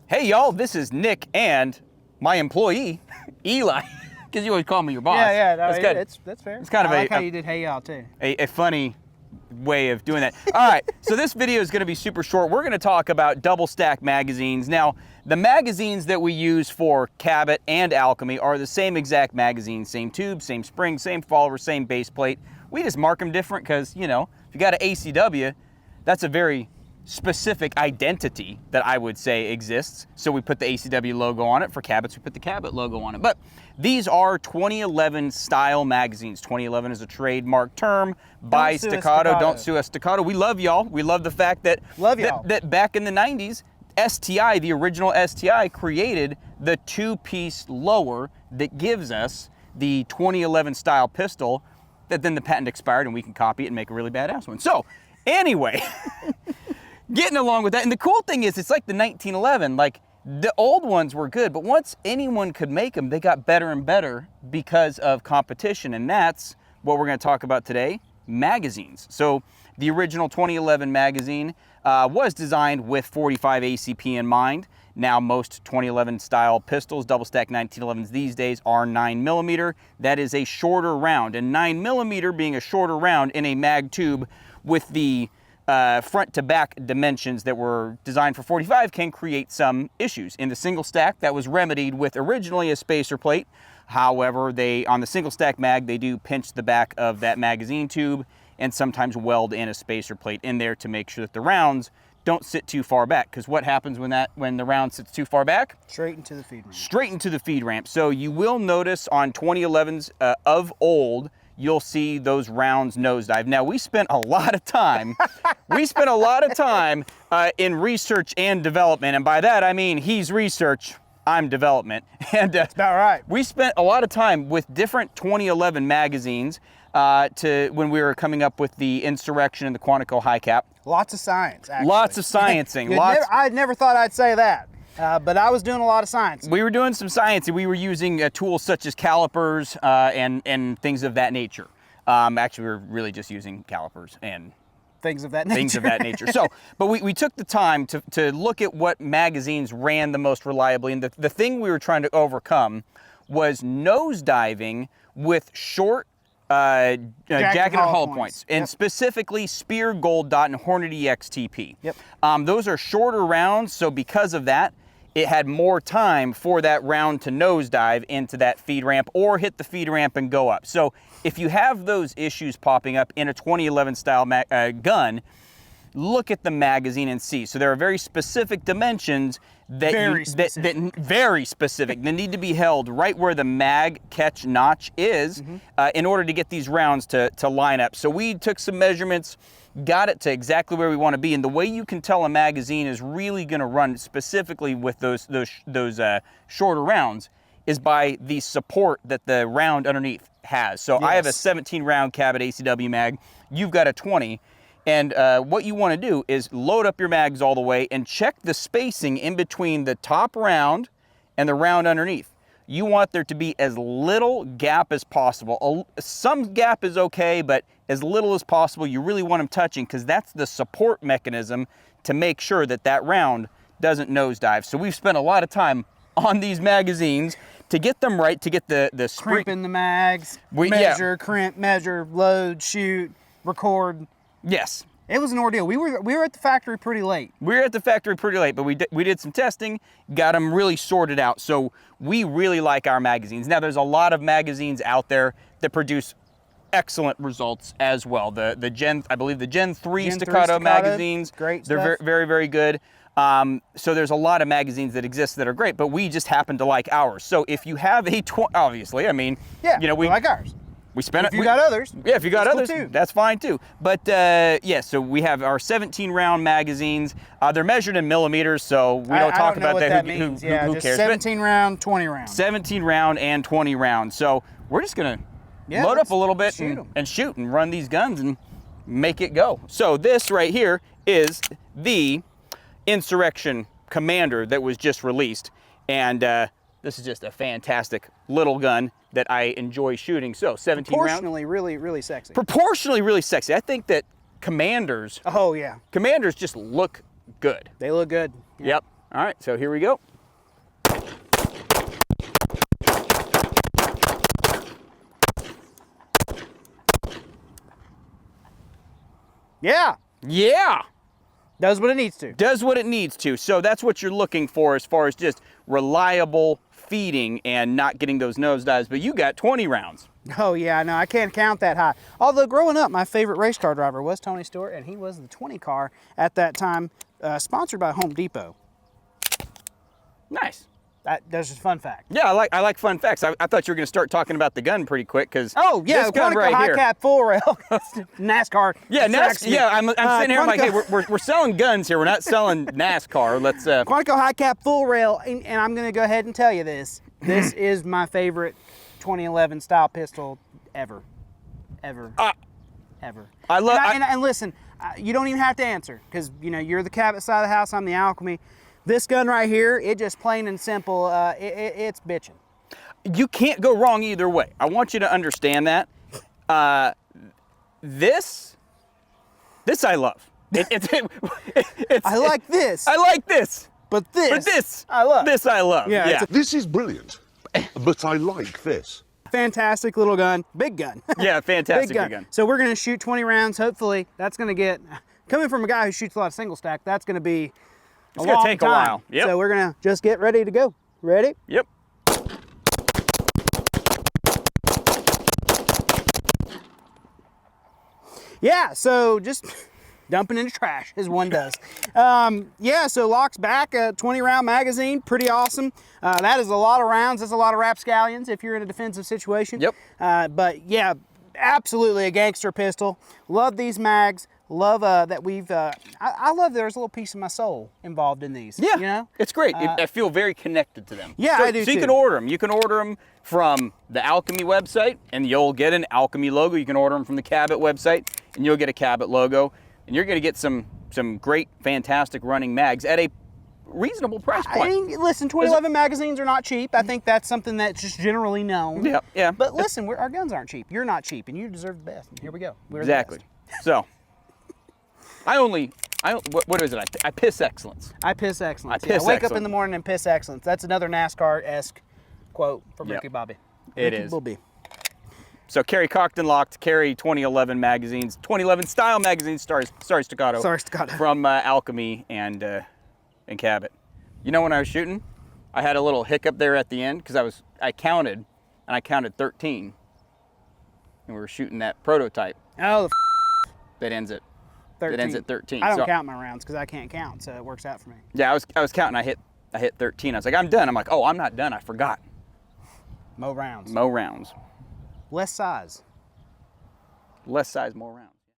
Hey y'all, this is Nick and my employee, Eli, because you always call me your boss. Yeah, no, that's good. That's fair. It's kind of I like how you did hey y'all too. A funny way of doing that. All right, so this video is going to be super short. We're going to talk about double stack magazines. Now, the magazines that we use for Cabot and Alchemy are the same exact magazine, same tube, same spring, same follower, same base plate. We just mark them different because, you know, if you got an ACW, that's a very specific identity that I would say exists. So we put the ACW logo on it. For Cabots, we put the Cabot logo on it. But these are 2011 style magazines. 2011 is a trademark term by Staccato. Don't sue us, Staccato. We love y'all. We love the fact that, that back in the 90s, STI, the original STI, created the two-piece lower that gives us the 2011 style pistol that then the patent expired and we can copy it and make a really badass one. So anyway, getting along with that. And the cool thing is, it's like the 1911, like the old ones were good, but once anyone could make them, they got better and better because of competition. And that's what we're going to talk about today, magazines. So the original 2011 magazine was designed with 45 ACP in mind. Now most 2011 style pistols, double stack 1911s these days, are 9mm. That is a shorter round, and 9mm being a shorter round in a mag tube with the front to back dimensions that were designed for 45 can create some issues. In the single stack, that was remedied with originally a spacer plate. However, on the single stack mag, they do pinch the back of that magazine tube and sometimes weld in a spacer plate in there to make sure that the rounds don't sit too far back. Because what happens when the round sits too far back? Straight into the feed ramp. Straight into the feed ramp. So you will notice on 2011s of old, you'll see those rounds nosedive. Now, we spent a lot of time, in research and development. And by that, I mean, he's research, I'm development. And that's about right. We spent a lot of time with different 2011 magazines when we were coming up with the Insurrection and the Quantico High Cap. Lots of science, actually. Lots of sciencing. I never thought I'd say that. But I was doing a lot of science. We were doing some science, and we were using tools such as calipers and things of that nature. Actually, we were really just using calipers and things of that nature. So, but we took the time to look at what magazines ran the most reliably, and the thing we were trying to overcome was nosediving with short jacket and hull points, and specifically Spear, Gold Dot, and Hornet XTP. Yep. Those are shorter rounds, so because of that, it had more time for that round to nosedive into that feed ramp or hit the feed ramp and go up. So if you have those issues popping up in a 2011 style gun, look at the magazine and see. So there are very specific dimensions that very specific that need to be held right where the mag catch notch is in order to get these rounds to line up. So we took some measurements, got it to exactly where we want to be, and the way you can tell a magazine is really going to run specifically with those shorter rounds is by the support that the round underneath has. So yes. I have a 17 round Cabot ACW mag. You've got a 20. And what you want to do is load up your mags all the way and check the spacing in between the top round and the round underneath. You want there to be as little gap as possible. Some gap is okay, but as little as possible. You really want them touching because that's the support mechanism to make sure that that round doesn't nosedive. So we've spent a lot of time on these magazines to get them right, to get the crimping the mags, measure, crimp, measure, load, shoot, record. Yes. It was an ordeal. We were at the factory pretty late. But we did some testing, got them really sorted out. So we really like our magazines. Now, there's a lot of magazines out there that produce excellent results as well. I believe the Gen 3 Staccato magazines, great they're stuff. very, very good. So there's a lot of magazines that exist that are great, but we just happen to like ours. So if you have obviously, I mean, yeah, you know, we like ours. If you got others. Yeah, if you got others, cool too. That's fine too. But yeah, so we have our 17 round magazines. They're measured in millimeters, so we don't talk about that. Who cares? 17 round, 20 round. 17 round and 20 round. So we're just gonna load up a little bit and shoot and run these guns and make it go. So this right here is the Insurrection Commander that was just released. And this is just a fantastic little gun that I enjoy shooting. So 17 rounds. Proportionally really, really sexy. Proportionally really sexy. I think that Commanders. Oh yeah. Commanders just look good. They look good. Yeah. Yep. All right, so here we go. Yeah. Yeah. Does what it needs to. Does what it needs to. So that's what you're looking for as far as just reliable feeding and not getting those nosedives. But you got 20 rounds. Oh yeah, no, I can't count that high. Although growing up, my favorite race car driver was Tony Stewart, and he was the 20 car at that time, sponsored by Home Depot. Nice. That's just a fun fact. Yeah, I like fun facts. I thought you were going to start talking about the gun pretty quick because this gun right here. Quantico HiCap full rail. NASCAR. Yeah, I'm sitting here like, hey, we're selling guns here. We're not selling NASCAR. Let's. Quantico HiCap full rail, and I'm going to go ahead and tell you this. This is my favorite 2011 style pistol ever. Ever. I love. And listen, you don't even have to answer because you're the Cabot side of the house. I'm the Alchemy. This gun right here, it just plain and simple, it's bitching. You can't go wrong either way. I want you to understand that. This I love. I like this. I like this. But this I love. This I love. Yeah. This is brilliant, but I like this. Fantastic little gun. Big gun. Yeah, fantastic big gun. So we're going to shoot 20 rounds. Hopefully, that's going to get, coming from a guy who shoots a lot of single stack, that's going to be It's going to take a while. Yep. So we're going to just get ready to go. Ready? Yep. Yeah, so just dumping into trash as one does. Yeah, so locks back, a 20 round magazine, pretty awesome. That is a lot of rounds. That's a lot of rapscallions if you're in a defensive situation. Yep. But yeah, absolutely a gangster pistol. Love these mags. Love that we've, I love there's a little piece of my soul involved in these. Yeah, you know? It's great. I feel very connected to them. Yeah, I do So you can order them. You can order them from the Alchemy website, and you'll get an Alchemy logo. You can order them from the Cabot website, and you'll get a Cabot logo. And you're going to get some great, fantastic running mags at a reasonable price point. I mean, listen, 2011 magazines are not cheap. I think that's something that's just generally known. Yeah, yeah. But listen, our guns aren't cheap. You're not cheap, and you deserve the best. And here we go. We're exactly. The best. So, what is it? I piss excellence. I piss excellence. I wake up in the morning and piss excellence. That's another NASCAR-esque quote from Ricky Bobby. It Ricky is. Bobby. So carry cocked and locked, carry 2011 magazines, 2011 style magazines, sorry staccato. Sorry, staccato. From Alchemy and Cabot. You know when I was shooting, I had a little hiccup there at the end because I counted 13, and we were shooting that prototype. Oh, that ends at 13. That ends at 13. I don't count my rounds because I can't count, so it works out for me. Yeah, I was counting. I hit 13. I was like, I'm done. I'm like, oh, I'm not done. I forgot. Mo rounds. Mo rounds. Less size. Less size, more rounds.